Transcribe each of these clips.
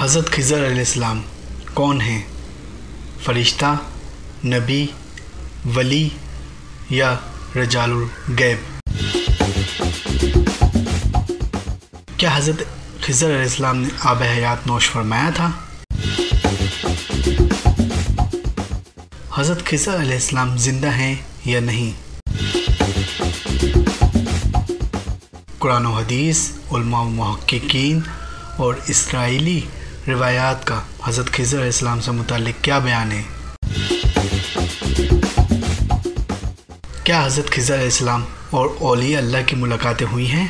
حضرت خضر علیہ السلام کون ہیں؟ فرشتہ، نبی، ولی یا رجال الغیب؟ کیا حضرت خضر علیہ السلام نے آب حیات نوش فرمایا تھا؟ حضرت خضر علیہ السلام زندہ ہیں یا نہیں؟ قرآن و حدیث، علماء و محققین اور اسرائیلی روایات کا حضرت خضر علیہ السلام سے متعلق کیا بیان ہے؟ کیا حضرت خضر علیہ السلام اور اولیاء اللہ کی ملاقاتیں ہوئی ہیں؟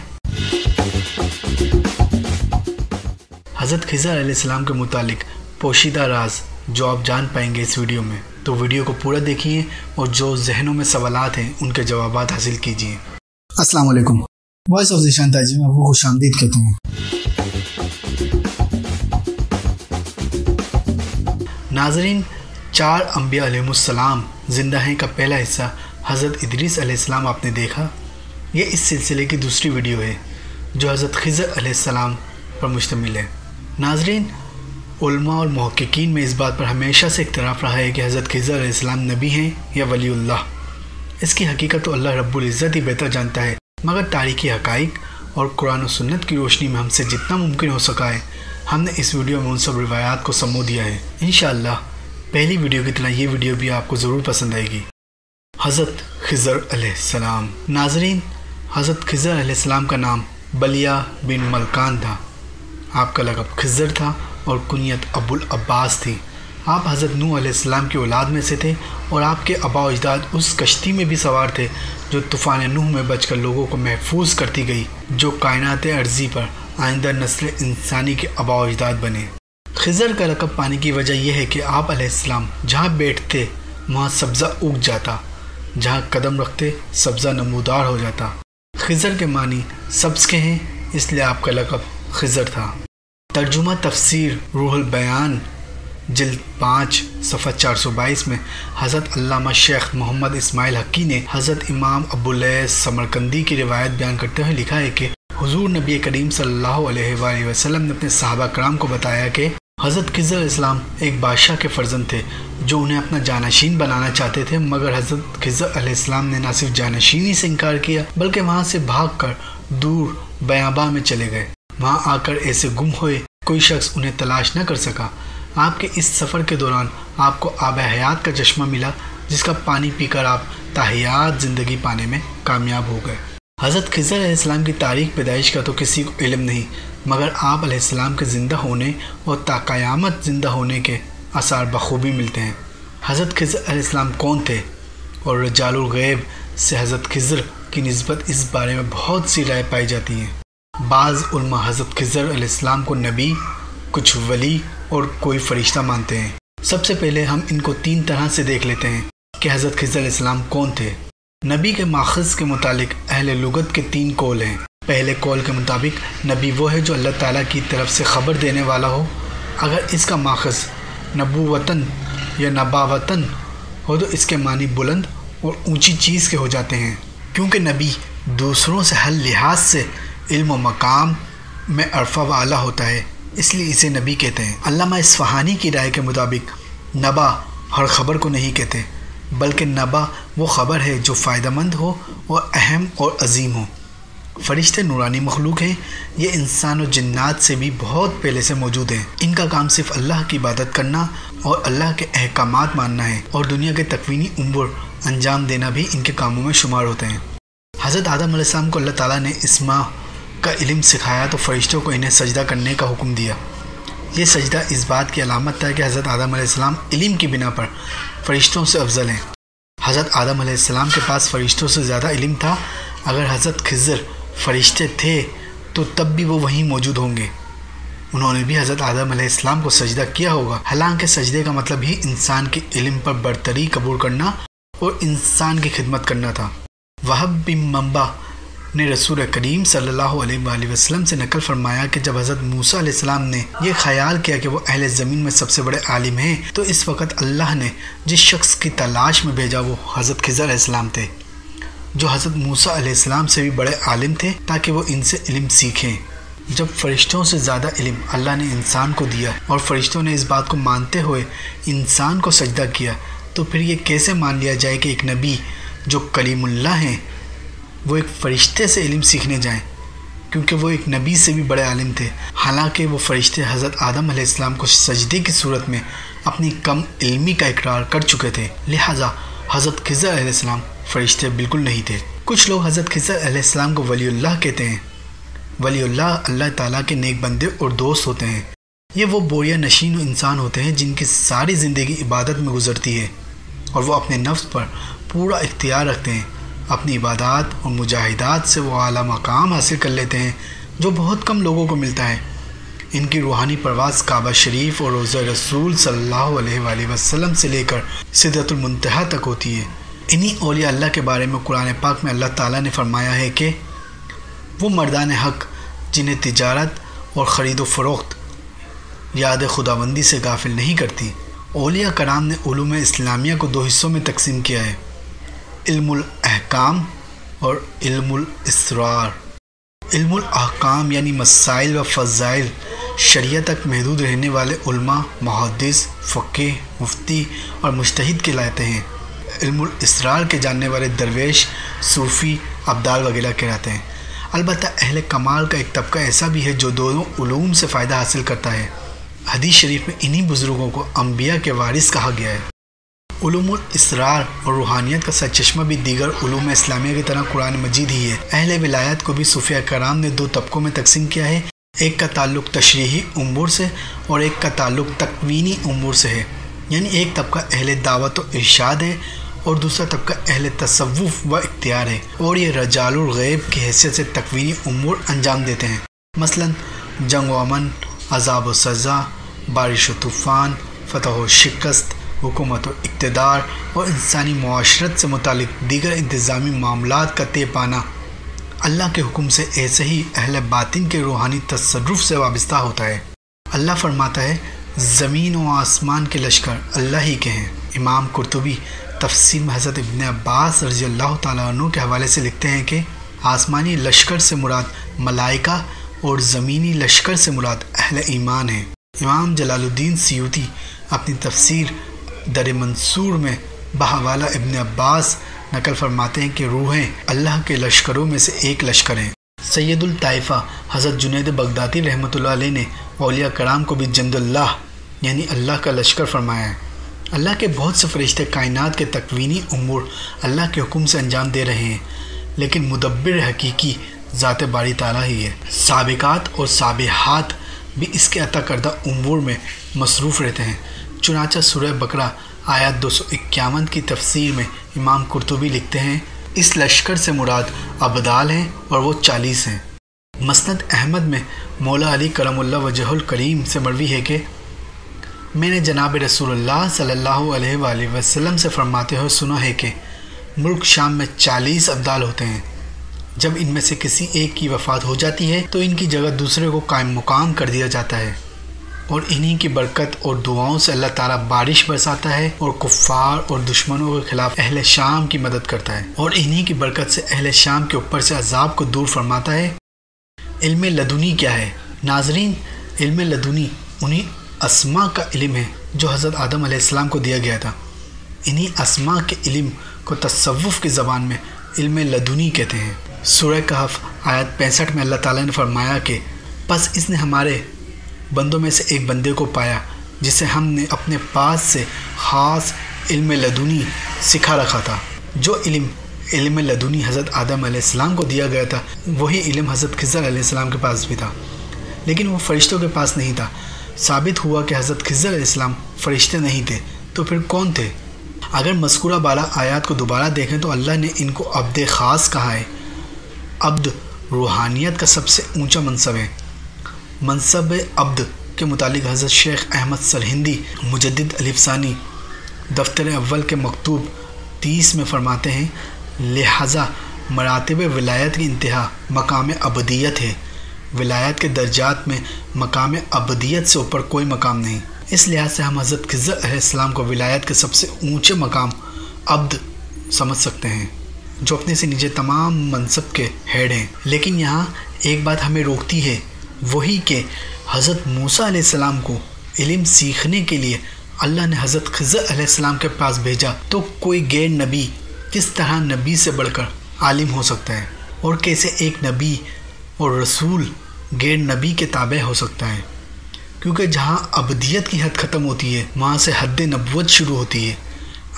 حضرت خضر علیہ السلام کے متعلق پوشیدہ راز جو آپ جان پائیں گے اس ویڈیو میں، تو ویڈیو کو پورا دیکھیے اور جو ذہنوں میں سوالات ہیں ان کے جوابات حاصل کیجیے۔ السلام علیکم، وائس آف ذیشان تاجی میں آپ کو خوش آمدید کہتے ہیں۔ ناظرین، 4 انبیاء علیہ السلام زندہ ہیں کا پہلا حصہ حضرت ادریس علیہ السلام آپ نے دیکھا۔ یہ اس سلسلے کی دوسری ویڈیو ہے جو حضرت خضر علیہ السلام پر مشتمل ہے۔ ناظرین، علماء اور محققین میں اس بات پر ہمیشہ سے اختلاف رہا ہے کہ حضرت خضر علیہ السلام نبی ہیں یا ولی اللہ۔ اس کی حقیقت تو اللہ رب العزت ہی بہتر جانتا ہے، مگر تاریخی حقائق اور قرآن و سنت کی روشنی میں ہم سے جتنا ممکن ہو سکا ہے ہم نے اس ویڈیو میں ان سب روایات کو سمو دیا ہے۔ انشاءاللہ پہلی ویڈیو کی طرح یہ ویڈیو بھی آپ کو ضرور پسند آئے گی۔ حضرت خضر علیہ السلام۔ ناظرین، حضرت خضر علیہ السلام کا نام بلیہ بن ملکان تھا۔ آپ کا لقب خضر تھا اور کنیت ابو العباس تھی۔ آپ حضرت نوح علیہ السلام کی اولاد میں سے تھے اور آپ کے آباء و اجداد اس کشتی میں بھی سوار تھے جو طوفان نوح میں بچ کر لوگوں کو محفوظ کرتی گئی، جو کائنات ارضی پر آئندہ نسل انسانی کے آباء و اجداد بنے۔ خضر کا لقب پانے کی وجہ یہ ہے کہ آپ علیہ السلام جہاں بیٹھتے وہاں سبزہ اگ جاتا، جہاں قدم رکھتے سبزہ نمودار ہو جاتا۔ خضر کے معنی سبز کے ہیں، اس لیے آپ کا لقب خضر تھا۔ ترجمہ تفسیر روح البیان جلد 5 صفحہ 422 میں حضرت علامہ شیخ محمد اسماعیل حقی نے حضرت امام ابواللیث سمرقندی کی روایت بیان کرتے ہوئے لکھا ہے کہ حضور نبی کریم صلی اللہ علیہ وآلہ وسلم نے اپنے صحابہ کرام کو بتایا کہ حضرت خضر علیہ السلام ایک بادشاہ کے فرزند تھے جو انہیں اپنا جانشین بنانا چاہتے تھے، مگر حضرت خضر علیہ السلام نے نہ صرف جانشینی سے انکار کیا بلکہ وہاں سے بھاگ کر دور بیاباں میں چلے گئے۔ وہاں آ کر ایسے گم ہوئے کوئی شخص انہیں تلاش نہ کر سکا۔ آپ کے اس سفر کے دوران آپ کو آب حیات کا چشمہ ملا جس کا پانی پی کر آپ تاحیات زندگی پانے میں کامیاب ہو گئے۔ حضرت خضر علیہ السلام کی تاریخ پیدائش کا تو کسی کو علم نہیں، مگر آپ علیہ السلام کے زندہ ہونے اور تا قیامت زندہ ہونے کے آثار بخوبی ملتے ہیں۔ حضرت خضر علیہ السلام کون تھے اور رجال الغیب سے حضرت خضر کی نسبت اس بارے میں بہت سی رائے پائی جاتی ہیں۔ بعض علماء حضرت خضر علیہ السلام کو نبی، کچھ ولی اور کوئی فرشتہ مانتے ہیں۔ سب سے پہلے ہم ان کو 3 طرح سے دیکھ لیتے ہیں کہ حضرت خضر علیہ السلام کون تھے۔ نبی کے ماخذ کے متعلق اہل لغت کے 3 قول ہیں۔ پہلے قول کے مطابق نبی وہ ہے جو اللہ تعالیٰ کی طرف سے خبر دینے والا ہو۔ اگر اس کا ماخذ نبوتاً یا نباوتاً ہو تو اس کے معنی بلند اور اونچی چیز کے ہو جاتے ہیں، کیونکہ نبی دوسروں سے ہر لحاظ سے علم و مقام میں عرفہ و اعلیٰ ہوتا ہے، اس لیے اسے نبی کہتے ہیں۔ علامہ اصفہانی کی رائے کے مطابق نبا ہر خبر کو نہیں کہتے، بلکہ نبا وہ خبر ہے جو فائدہ مند ہو اور اہم اور عظیم ہو۔ فرشتے نورانی مخلوق ہیں، یہ انسان و جنات سے بھی بہت پہلے سے موجود ہیں۔ ان کا کام صرف اللہ کی عبادت کرنا اور اللہ کے احکامات ماننا ہے، اور دنیا کے تکوینی امور انجام دینا بھی ان کے کاموں میں شمار ہوتے ہیں۔ حضرت آدم علیہ السلام کو اللہ تعالیٰ نے اسماء کا علم سکھایا تو فرشتوں کو انہیں سجدہ کرنے کا حکم دیا۔ یہ سجدہ اس بات کی علامت تھا کہ حضرت آدم علیہ السلام علم کی بنا پر فرشتوں سے افضل ہیں۔ حضرت آدم علیہ السلام کے پاس فرشتوں سے زیادہ علم تھا۔ اگر حضرت خضر فرشتے تھے تو تب بھی وہ وہیں موجود ہوں گے، انہوں نے بھی حضرت آدم علیہ السلام کو سجدہ کیا ہوگا، حالانکہ سجدے کا مطلب ہی انسان کے علم پر برتری قبول کرنا اور انسان کی خدمت کرنا تھا۔ وہب بن منبع نے رسول کریم صلی اللہ علیہ وآلہ وسلم سے نقل فرمایا کہ جب حضرت موسیٰ علیہ السلام نے یہ خیال کیا کہ وہ اہل زمین میں سب سے بڑے عالم ہیں، تو اس وقت اللہ نے جس شخص کی تلاش میں بھیجا وہ حضرت خضر علیہ السلام تھے، جو حضرت موسیٰ علیہ السلام سے بھی بڑے عالم تھے، تاکہ وہ ان سے علم سیکھیں۔ جب فرشتوں سے زیادہ علم اللہ نے انسان کو دیا اور فرشتوں نے اس بات کو مانتے ہوئے انسان کو سجدہ کیا، تو پھر یہ کیسے مان لیا جائے کہ ایک نبی جو کلیم اللہ ہیں وہ ایک فرشتے سے علم سیکھنے جائیں، کیونکہ وہ ایک نبی سے بھی بڑے عالم تھے، حالانکہ وہ فرشتے حضرت آدم علیہ السلام کو سجدے کی صورت میں اپنی کم علمی کا اقرار کر چکے تھے، لہٰذا حضرت خضر علیہ السلام فرشتے بالکل نہیں تھے۔ کچھ لوگ حضرت خضر علیہ السلام کو ولی اللہ کہتے ہیں۔ ولی اللہ اللہ تعالیٰ کے نیک بندے اور دوست ہوتے ہیں۔ یہ وہ بوریا نشین انسان ہوتے ہیں جن کی ساری زندگی عبادت میں گزرتی ہے اور وہ اپنے نفس پر پورا اختیار رکھتے ہیں۔ اپنی عبادات اور مجاہدات سے وہ اعلیٰ مقام حاصل کر لیتے ہیں جو بہت کم لوگوں کو ملتا ہے۔ ان کی روحانی پرواز کعبہ شریف اور روضہ رسول صلی اللہ علیہ وآلہ وسلم سے لے کر سدرۃ المنتہا تک ہوتی ہے۔ انہی اولیاء اللہ کے بارے میں قرآن پاک میں اللہ تعالیٰ نے فرمایا ہے کہ وہ مردان حق جنہیں تجارت اور خرید و فروخت یاد خداوندی سے غافل نہیں کرتی۔ اولیاء کرام نے علوم اسلامیہ کو 2 حصوں میں تقسیم کیا ہے، علم الاحکام اور علم الاسرار۔ علم الاحکام یعنی مسائل و فضائل شریعت تک محدود رہنے والے علماء، محدث، فقہ، مفتی اور مجتہد کہلاتے ہیں۔ علم الاسرار کے جاننے والے درویش، صوفی، ابدال وغیرہ کہلاتے ہیں۔ البتہ اہل کمال کا ایک طبقہ ایسا بھی ہے جو دونوں علوم سے فائدہ حاصل کرتا ہے۔ حدیث شریف میں انہی بزرگوں کو انبیاء کے وارث کہا گیا ہے۔ علوم الاسرار اور روحانیت کا سرچشمہ بھی دیگر علوم اسلامیہ کی طرح قرآن مجید ہی ہے۔ اہل ولایت کو بھی صوفیاء کرام نے 2 طبقوں میں تقسیم کیا ہے، ایک کا تعلق تشریحی امور سے اور ایک کا تعلق تکوینی امور سے ہے، یعنی ایک طبقہ اہل دعوت و ارشاد ہے اور دوسرا طبقہ اہل تصوف و اختیار ہے، اور یہ رجال الغیب کی حیثیت سے تکوینی امور انجام دیتے ہیں، مثلا جنگ و امن، عذاب و سزا، بارش و طوفان، فتح و شکست، حکومت و اقتدار اور انسانی معاشرت سے متعلق دیگر انتظامی معاملات کا طے پانا اللہ کے حکم سے ایسے ہی اہل باطن کے روحانی تصرف سے وابستہ ہوتا ہے۔ اللہ فرماتا ہے زمین و آسمان کے لشکر اللہ ہی کے ہیں۔ امام قرطبی تفسیر میں حضرت ابن عباس رضی اللہ تعالیٰ عنہ کے حوالے سے لکھتے ہیں کہ آسمانی لشکر سے مراد ملائکہ اور زمینی لشکر سے مراد اہل ایمان ہیں۔ امام جلال الدین سیوطی اپنی تفسیر در منصور میں بحوالہ ابن عباس نقل فرماتے ہیں کہ روحیں اللہ کے لشکروں میں سے ایک لشکر ہیں۔ سید الطائفہ حضرت جنید بغدادی رحمۃ اللہ علیہ نے اولیاء کرام کو بھی جند اللہ یعنی اللہ کا لشکر فرمایا ہے۔ اللہ کے بہت سے فرشتے کائنات کے تکوینی امور اللہ کے حکم سے انجام دے رہے ہیں، لیکن مدبر حقیقی ذات باری تعالیٰ ہی ہے۔ سابقات اور سابحات بھی اس کے عطا کردہ امور میں مصروف رہتے ہیں۔ چنانچہ سورہ بقرہ آیات 251 کی تفسیر میں امام قرطبی لکھتے ہیں اس لشکر سے مراد ابدال ہیں اور وہ 40 ہیں۔ مسند احمد میں مولا علی کرم اللہ وجہ الکریم سے مروی ہے کہ میں نے جناب رسول اللہ صلی اللہ علیہ وآلہ وسلم سے فرماتے ہوئے سنا ہے کہ ملک شام میں 40 ابدال ہوتے ہیں۔ جب ان میں سے کسی ایک کی وفات ہو جاتی ہے تو ان کی جگہ دوسرے کو قائم مقام کر دیا جاتا ہے، اور انہی کی برکت اور دعاؤں سے اللہ تعالیٰ بارش برساتا ہے اور کفار اور دشمنوں کے خلاف اہل شام کی مدد کرتا ہے، اور انہی کی برکت سے اہل شام کے اوپر سے عذاب کو دور فرماتا ہے۔ علم لدنی کیا ہے؟ ناظرین، علم لدنی انہی اسماء کا علم ہے جو حضرت آدم علیہ السلام کو دیا گیا تھا۔ انہی اسماء کے علم کو تصوف کی زبان میں علم لدنی کہتے ہیں۔ سورہ کہف آیت 65 میں اللہ تعالیٰ نے فرمایا کہ پس اس نے ہمارے بندوں میں سے ایک بندے کو پایا جسے ہم نے اپنے پاس سے خاص علم لدنی سکھا رکھا تھا۔ جو علم لدنی حضرت آدم علیہ السلام کو دیا گیا تھا وہی علم حضرت خضر علیہ السلام کے پاس بھی تھا، لیکن وہ فرشتوں کے پاس نہیں تھا۔ ثابت ہوا کہ حضرت خضر علیہ السلام فرشتے نہیں تھے، تو پھر کون تھے؟ اگر مذکورہ بالا آیات کو دوبارہ دیکھیں تو اللہ نے ان کو عبد خاص کہا ہے۔ عبد روحانیت کا سب سے اونچا منصب ہے۔ منصب عبد کے متعلق حضرت شیخ احمد سرہندی مجدد الف ثانی دفتر اول کے مکتوب 30 میں فرماتے ہیں لہذا مراتب ولایت کی انتہا مقام ابدیت ہے۔ ولایت کے درجات میں مقام ابدیت سے اوپر کوئی مقام نہیں۔ اس لحاظ سے ہم حضرت خضر علیہ السلام کو ولایت کے سب سے اونچے مقام عبد سمجھ سکتے ہیں، جو اپنے سے نیچے تمام منصب کے ہیڈ ہیں۔ لیکن یہاں ایک بات ہمیں روکتی ہے، وہی کہ حضرت موسیٰ علیہ السلام کو علم سیکھنے کے لیے اللہ نے حضرت خضر علیہ السلام کے پاس بھیجا، تو کوئی غیر نبی کس طرح نبی سے بڑھ کر عالم ہو سکتا ہے، اور کیسے ایک نبی اور رسول غیر نبی کے تابع ہو سکتا ہے؟ کیونکہ جہاں عبدیت کی حد ختم ہوتی ہے وہاں سے حد نبوت شروع ہوتی ہے۔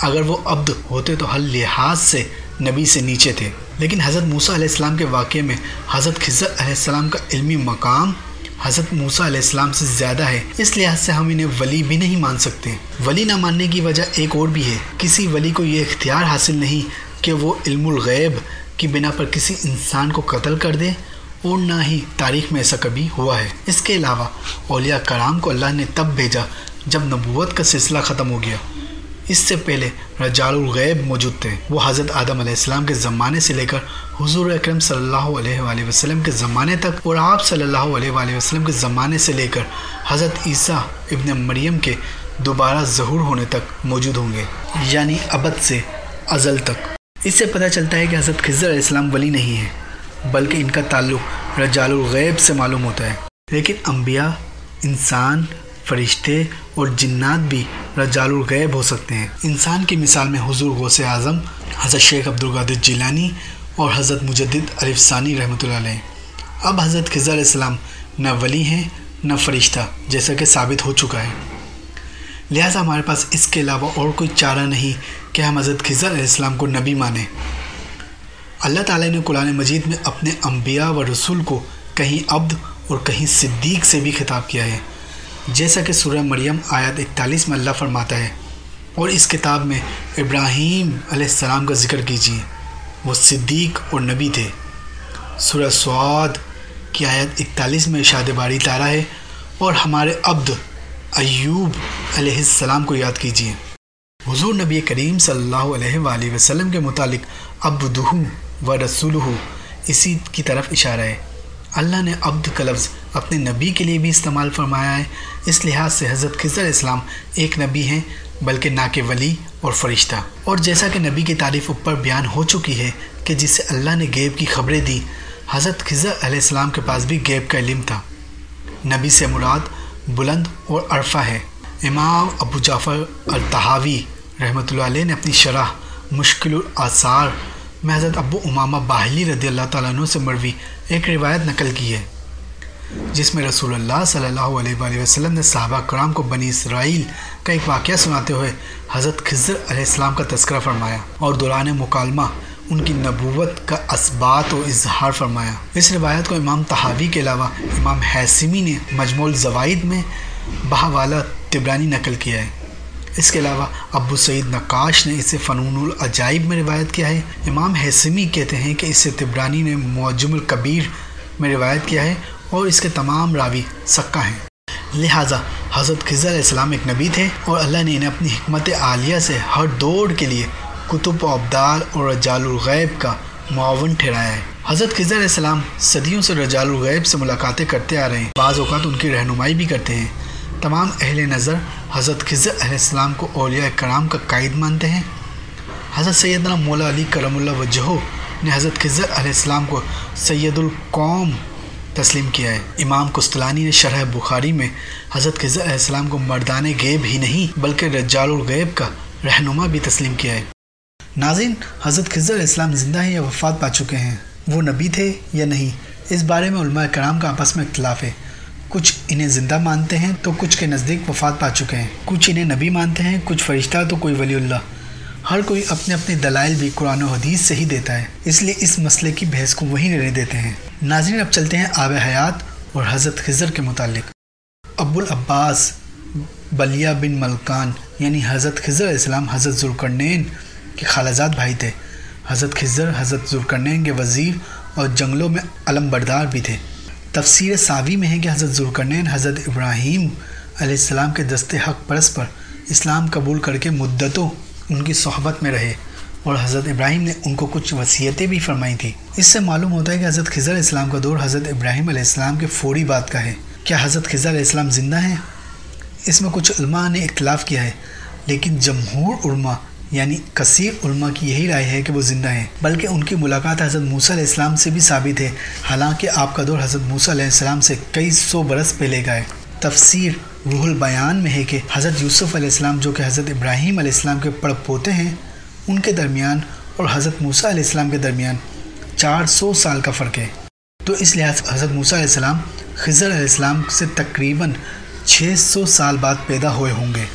اگر وہ عبد ہوتے تو ہر لحاظ سے نبی سے نیچے تھے، لیکن حضرت موسیٰ علیہ السلام کے واقعے میں حضرت خضر علیہ السلام کا علمی مقام حضرت موسیٰ علیہ السلام سے زیادہ ہے، اس لحاظ سے ہم انہیں ولی بھی نہیں مان سکتے۔ ولی نہ ماننے کی وجہ ایک اور بھی ہے، کسی ولی کو یہ اختیار حاصل نہیں کہ وہ علم الغیب کی بنا پر کسی انسان کو قتل کر دے، اور نہ ہی تاریخ میں ایسا کبھی ہوا ہے۔ اس کے علاوہ اولیاء کرام کو اللہ نے تب بھیجا جب نبوت کا سلسلہ ختم ہو گیا۔ اس سے پہلے رجال الغیب موجود تھے، وہ حضرت آدم علیہ السلام کے زمانے سے لے کر حضور اکرم صلی اللہ علیہ وآلہ وسلم کے زمانے تک، اور آپ صلی اللہ علیہ وآلہ وسلم کے زمانے سے لے کر حضرت عیسیٰ ابن مریم کے دوبارہ ظہور ہونے تک موجود ہوں گے، یعنی ابد سے ازل تک۔ اس سے پتہ چلتا ہے کہ حضرت خضر علیہ السلام ولی نہیں ہیں، بلکہ ان کا تعلق رجال الغیب سے معلوم ہوتا ہے۔ لیکن انبیاء، انسان، فرشتے اور جنات بھی رجال الغیب ہو سکتے ہیں۔ انسان کی مثال میں حضور غوث اعظم، حضرت شیخ عبد القادر جیلانی اور حضرت مجدد الف ثانی رحمۃ اللہ علیہ۔ اب حضرت خضر علیہ السلام نہ ولی ہیں نہ فرشتہ، جیسا کہ ثابت ہو چکا ہے، لہٰذا ہمارے پاس اس کے علاوہ اور کوئی چارہ نہیں کہ ہم حضرت خضر علیہ السلام کو نبی مانیں۔ اللہ تعالیٰ نے قرآن مجید میں اپنے انبیاء و رسول کو کہیں عبد اور کہیں صدیق سے بھی خطاب کیا ہے، جیسا کہ سورہ مریم آیت 41 میں اللہ فرماتا ہے، اور اس کتاب میں ابراہیم علیہ السلام کا ذکر کیجیے، وہ صدیق اور نبی تھے۔ سورہ سعد کی آیت 41 میں ارشاد باری تعالیٰ ہے، اور ہمارے عبد ایوب علیہ السلام کو یاد کیجیے۔ حضور نبی کریم صلی اللہ علیہ وآلہ وسلم کے متعلق عبدہ و رسولہ اسی کی طرف اشارہ ہے۔ اللہ نے عبد کا لفظ اپنے نبی کے لیے بھی استعمال فرمایا ہے، اس لحاظ سے حضرت خضر علیہ السلام ایک نبی ہیں، بلکہ نہ کہ ولی اور فرشتہ۔ اور جیسا کہ نبی کی تعریف اوپر بیان ہو چکی ہے کہ جس سے اللہ نے غیب کی خبریں دی، حضرت خضر علیہ السلام کے پاس بھی غیب کا علم تھا۔ نبی سے مراد بلند اور عرفہ ہے۔ امام ابو جعفر الطحاوی رحمۃ اللہ علیہ نے اپنی شرح مشکل الآثار میں حضرت ابو امامہ باہلی رضی اللہ تعالیٰ عنہ سے مروی ایک روایت نقل کی ہے، جس میں رسول اللہ صلی اللہ علیہ وآلہ وسلم نے صحابہ کرام کو بنی اسرائیل کا ایک واقعہ سناتے ہوئے حضرت خضر علیہ السلام کا تذکرہ فرمایا، اور دوران مکالمہ ان کی نبوت کا اثبات و اظہار فرمایا۔ اس روایت کو امام طحاوی کے علاوہ امام حیثمی نے مجموع الزوائد میں بحوالہ طبرانی نقل کیا ہے۔ اس کے علاوہ ابو سعید نقاش نے اسے فنون العجائب میں روایت کیا ہے۔ امام حیثمی کہتے ہیں کہ اسے طبرانی نے معجم الکبیر میں روایت کیا ہے، اور اس کے تمام راوی ثقہ ہیں۔ لہٰذا حضرت خضر علیہ السلام ایک نبی تھے، اور اللہ نے انہیں اپنی حکمت عالیہ سے ہر دور کے لیے کتب و ابدال اور رجال الغیب کا معاون ٹھہرایا ہے۔ حضرت خضر علیہ السلام صدیوں سے رجال الغیب سے ملاقاتیں کرتے آ رہے ہیں، بعض اوقات ان کی رہنمائی بھی کرتے ہیں۔ تمام اہل نظر حضرت خضر علیہ السلام کو اولیاء کرام کا قائد مانتے ہیں۔ حضرت سیدنا مولا علی کرم اللہ وجہہ نے حضرت خضر علیہ السلام کو سید القوم تسلیم کیا ہے۔ امام قسطلانی نے شرح بخاری میں حضرت خضر علیہ السلام کو مردان غیب ہی نہیں بلکہ رجال الغیب کا رہنما بھی تسلیم کیا ہے۔ ناظرین، حضرت خضر علیہ السلام زندہ ہیں یا وفات پا چکے ہیں؟ وہ نبی تھے یا نہیں؟ اس بارے میں علماء کرام کا آپس میں اختلاف ہے۔ کچھ انہیں زندہ مانتے ہیں تو کچھ کے نزدیک وفات پا چکے ہیں، کچھ انہیں نبی مانتے ہیں، کچھ فرشتہ تو کوئی ولی اللہ۔ ہر کوئی اپنے اپنے دلائل بھی قرآن و حدیث سے ہی دیتا ہے، اس لیے اس مسئلے کی بحث کو وہیں رہنے دیتے ہیں۔ ناظرین، اب چلتے ہیں آب حیات اور حضرت خضر کے متعلق۔ ابو العباس بلیہ بن ملکان یعنی حضرت خضر علیہ السلام حضرت ذوالقرنین کے خالزاد بھائی تھے۔ حضرت خضر حضرت ذوالقرنین کے وزیر اور جنگلوں میں علم بردار بھی تھے۔ تفسیر ساوی میں ہے کہ حضرت ذوالقرنین حضرت ابراہیم علیہ السلام کے دست حق پرست پر اسلام قبول کر کے مدتوں ان کی صحبت میں رہے، اور حضرت ابراہیم نے ان کو کچھ وصیتیں بھی فرمائی تھیں۔ اس سے معلوم ہوتا ہے کہ حضرت خضر علیہ السلام کا دور حضرت ابراہیم علیہ السلام کے فوری بعد کا ہے۔ کیا حضرت خضر علیہ السلام زندہ ہیں؟ اس میں کچھ علماء نے اختلاف کیا ہے، لیکن جمہور علماء یعنی کثیر علماء کی یہی رائے ہے کہ وہ زندہ ہیں، بلکہ ان کی ملاقات حضرت موسیٰ علیہ السلام سے بھی ثابت ہے، حالانکہ آپ کا دور حضرت موسیٰ علیہ السلام سے کئی سو برس پہلے کا ہے۔ تفسیر روح البیان میں ہے کہ حضرت یوسف علیہ السلام جو کہ حضرت ابراہیم علیہ السلام کے پڑ پوتے ہیں، ان کے درمیان اور حضرت موسیٰ علیہ السلام کے درمیان 400 سال کا فرق ہے، تو اس لحاظ حضرت موسیٰ علیہ السلام خضر علیہ السلام سے تقریباً 600 سال بعد پیدا ہوئے ہوں گے۔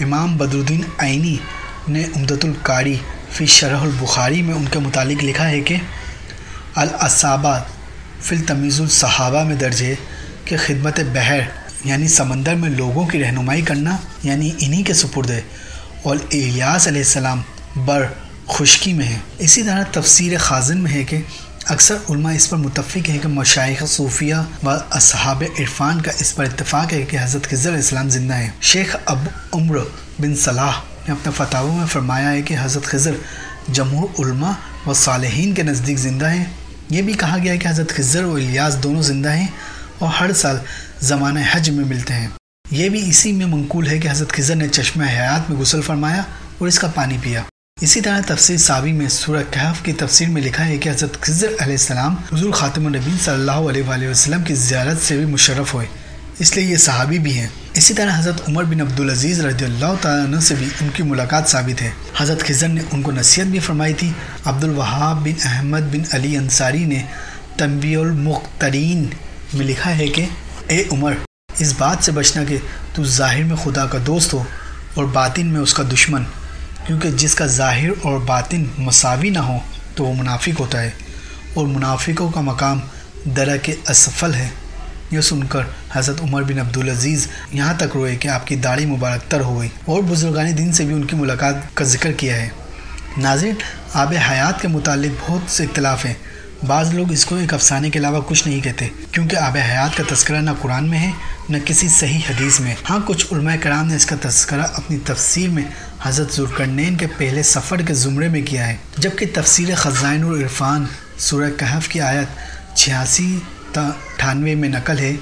امام بدر الدین عینی نے عمدۃ القاری فی شرح البخاری میں ان کے متعلق لکھا ہے کہ الاصابہ فی التمیز الصحابہ میں درج ہے کہ خدمت بحر یعنی سمندر میں لوگوں کی رہنمائی کرنا یعنی انہی کے سپرد ہے، اور الیاس علیہ السلام بر خشکی میں ہے۔ اسی طرح تفسیر خازن میں ہے کہ اکثر علماء اس پر متفق ہیں کہ مشائخ صوفیہ و اصحاب عرفان کا اس پر اتفاق ہے کہ حضرت خضر علیہ السلام زندہ ہیں۔ شیخ ابو عمر بن صلاح نے اپنے فتاوی میں فرمایا ہے کہ حضرت خضر جمہور علماء و صالحین کے نزدیک زندہ ہیں۔ یہ بھی کہا گیا ہے کہ حضرت خضر و الیاس دونوں زندہ ہیں اور ہر سال زمانہ حج میں ملتے ہیں۔ یہ بھی اسی میں منقول ہے کہ حضرت خضر نے چشمہ حیات میں غسل فرمایا اور اس کا پانی پیا۔ اسی طرح تفسیر ساوی میں سورہ کہف کی تفسیر میں لکھا ہے کہ حضرت خضر علیہ السلام حضور خاتم النبیین صلی اللہ علیہ وآلہ وسلم کی زیارت سے بھی مشرف ہوئے، اس لیے یہ صحابی بھی ہیں۔ اسی طرح حضرت عمر بن عبدالعزیز رضی اللہ تعالیٰ عنہ سے بھی ان کی ملاقات ثابت ہے۔ حضرت خضر نے ان کو نصیحت بھی فرمائی تھی۔ عبدالوہاب بن احمد بن علی انصاری نے تنبیہ المخترین میں لکھا ہے کہ اے عمر، اس بات سے بچنا کہ تو ظاہر میں خدا کا دوست ہو اور باطن میں اس کا دشمن، کیونکہ جس کا ظاہر اور باطن مساوی نہ ہو تو وہ منافق ہوتا ہے، اور منافقوں کا مقام درک اسفل ہے۔ یہ سن کر حضرت عمر بن عبدالعزیز یہاں تک روئے کہ آپ کی داڑھی مبارک تر ہو گئی، اور بزرگان دین سے بھی ان کی ملاقات کا ذکر کیا ہے۔ ناظرین، آب حیات کے متعلق بہت سے اختلاف ہیں۔ بعض لوگ اس کو ایک افسانے کے علاوہ کچھ نہیں کہتے، کیونکہ آب حیات کا تذکرہ نہ قرآن میں ہے نہ کسی صحیح حدیث میں۔ ہاں، کچھ علماء کرام نے اس کا تذکرہ اپنی تفسیر میں حضرت ذوالقرنین کے پہلے سفر کے زمرے میں کیا ہے، جبکہ تفسیر خزائن العرفان سورہ کہف کی آیت 86 تا 98 میں نقل ہے،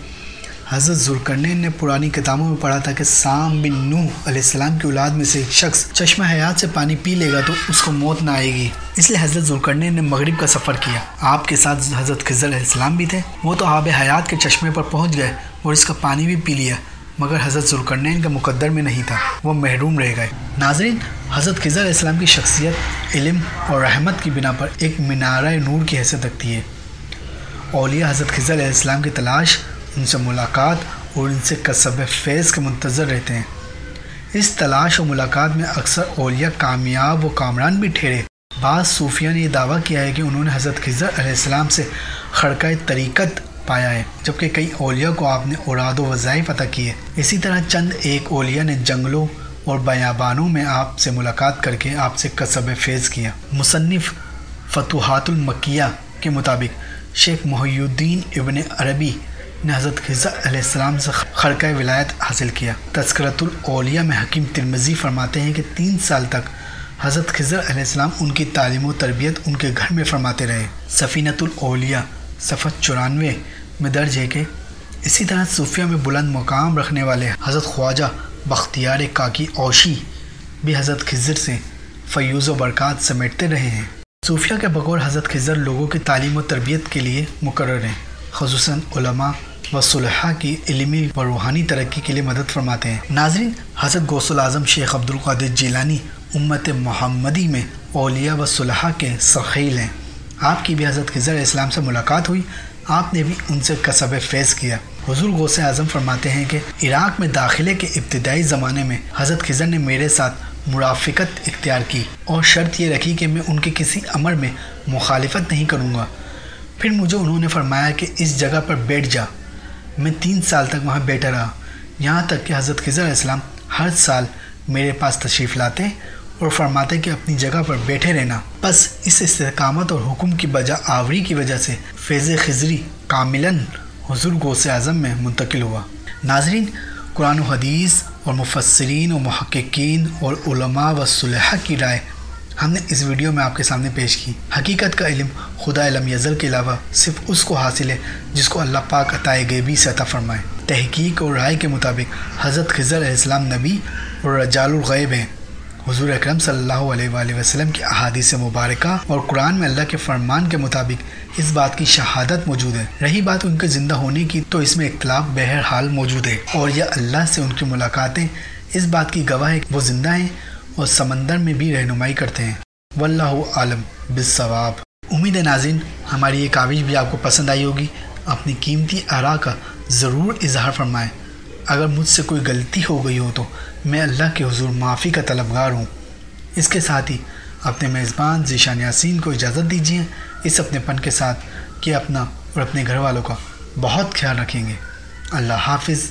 حضرت ذوالقرنین نے پرانی کتابوں میں پڑھا تھا کہ سام بن نوح علیہ السلام کی اولاد میں سے ایک شخص چشمہ حیات سے پانی پی لے گا تو اس کو موت نہ آئے گی، اس لیے حضرت ذوالقرنین نے مغرب کا سفر کیا۔ آپ کے ساتھ حضرت خضر علیہ السلام بھی تھے، وہ تو آب حیات کے چشمے پر پہنچ گئے اور اس کا پانی بھی پی لیا، مگر حضرت ذوالقرنین کا مقدر میں نہیں تھا، وہ محروم رہ گئے۔ ناظرین، حضرت خضر علیہ السلام کی شخصیت علم اور رحمت کی بنا پر ایک منارہ نور کی حیثیت رکھتی ہے۔ اولیاء حضرت خضر علیہ السلام کی تلاش، ان سے ملاقات اور ان سے کسب فیض کے منتظر رہتے ہیں۔ اس تلاش و ملاقات میں اکثر اولیاء کامیاب و کامران بھی ٹھہرے۔ بعض صوفیہ نے یہ دعویٰ کیا ہے کہ انہوں نے حضرت خضر علیہ السلام سے خرقہ طریقت پایا ہے، جبکہ کئی اولیاء کو آپ نے اوراد و وظائف عطا کیے۔ اسی طرح چند ایک اولیاء نے جنگلوں اور بیابانوں میں آپ سے ملاقات کر کے آپ سے کسب فیض کیا۔ مصنف فتوحات المکیہ کے مطابق شیخ محی الدین ابن عربی نے حضرت خضر علیہ السلام سے خرقہ ولایت حاصل کیا۔ تذکرۃ الاولیاء میں حکیم ترمذی فرماتے ہیں کہ 3 سال تک حضرت خضر علیہ السلام ان کی تعلیم و تربیت ان کے گھر میں فرماتے رہے۔ سفینۃ الاولیاء صفحہ 94 میں درج ہے کہ اسی طرح صوفیہ میں بلند مقام رکھنے والے حضرت خواجہ بختیار کاکی اوشی بھی حضرت خضر سے فیوز و برکات سمیٹتے رہے ہیں۔ صوفیہ کے بقول حضرت خضر لوگوں کی تعلیم و تربیت کے لیے مقرر ہیں، خصوصاً علماء و صلحاء کی علمی و روحانی ترقی کے لیے مدد فرماتے ہیں۔ ناظرین، حضرت غوث الاعظم شیخ عبدالقادر جیلانی امت محمدی میں اولیاء و صلحاء کے سخیل ہیں۔ آپ کی بھی حضرت خضر علیہ السلام سے ملاقات ہوئی، آپ نے بھی ان سے کسب فیض کیا۔ حضور غوث اعظم فرماتے ہیں کہ عراق میں داخلے کے ابتدائی زمانے میں حضرت خضر نے میرے ساتھ مرافقت اختیار کی اور شرط یہ رکھی کہ میں ان کے کسی امر میں مخالفت نہیں کروں گا۔ پھر مجھے انہوں نے فرمایا کہ اس جگہ پر بیٹھ جا۔ میں 3 سال تک وہاں بیٹھا رہا، یہاں تک کہ حضرت خضر علیہ السلام ہر سال میرے پاس تشریف لاتے اور فرماتے کہ اپنی جگہ پر بیٹھے رہنا۔ بس اس استقامت اور حکم کی بجا آوری کی وجہ سے فیض خضری کاملاً حضور غوث اعظم میں منتقل ہوا۔ ناظرین، قرآن و حدیث اور مفسرین و محققین اور علماء و صلحاء کی رائے ہم نے اس ویڈیو میں آپ کے سامنے پیش کی۔ حقیقت کا علم خدا علم یزل کے علاوہ صرف اس کو حاصل ہے جس کو اللہ پاک عطائے غیبی سے عطا فرمائے۔ تحقیق اور رائے کے مطابق حضرت خضر علیہ السلام نبی اور رجال الغیب ہیں۔ حضور اکرم صلی اللہ علیہ وآلہ وسلم کی احادیث مبارکہ اور قرآن میں اللہ کے فرمان کے مطابق اس بات کی شہادت موجود ہے۔ رہی بات ان کے زندہ ہونے کی تو اس میں اختلاف بہرحال موجود ہے، اور یہ اللہ سے ان کی ملاقاتیں اس بات کی گواہ ہے کہ وہ زندہ ہیں اور سمندر میں بھی رہنمائی کرتے ہیں۔ واللہ عالم بالصواب۔ امید ہے ناظرین ہماری یہ کاوش بھی آپ کو پسند آئی ہوگی۔ اپنی قیمتی آراء کا ضرور اظہار فرمائیں۔ اگر مجھ سے کوئی غلطی ہو گئی ہو تو میں اللہ کے حضور معافی کا طلبگار ہوں۔ اس کے ساتھ ہی اپنے میزبان ذیشان یاسین کو اجازت دیجیے اس اپنے پن کے ساتھ کہ اپنا اور اپنے گھر والوں کا بہت خیال رکھیں گے۔ اللہ حافظ۔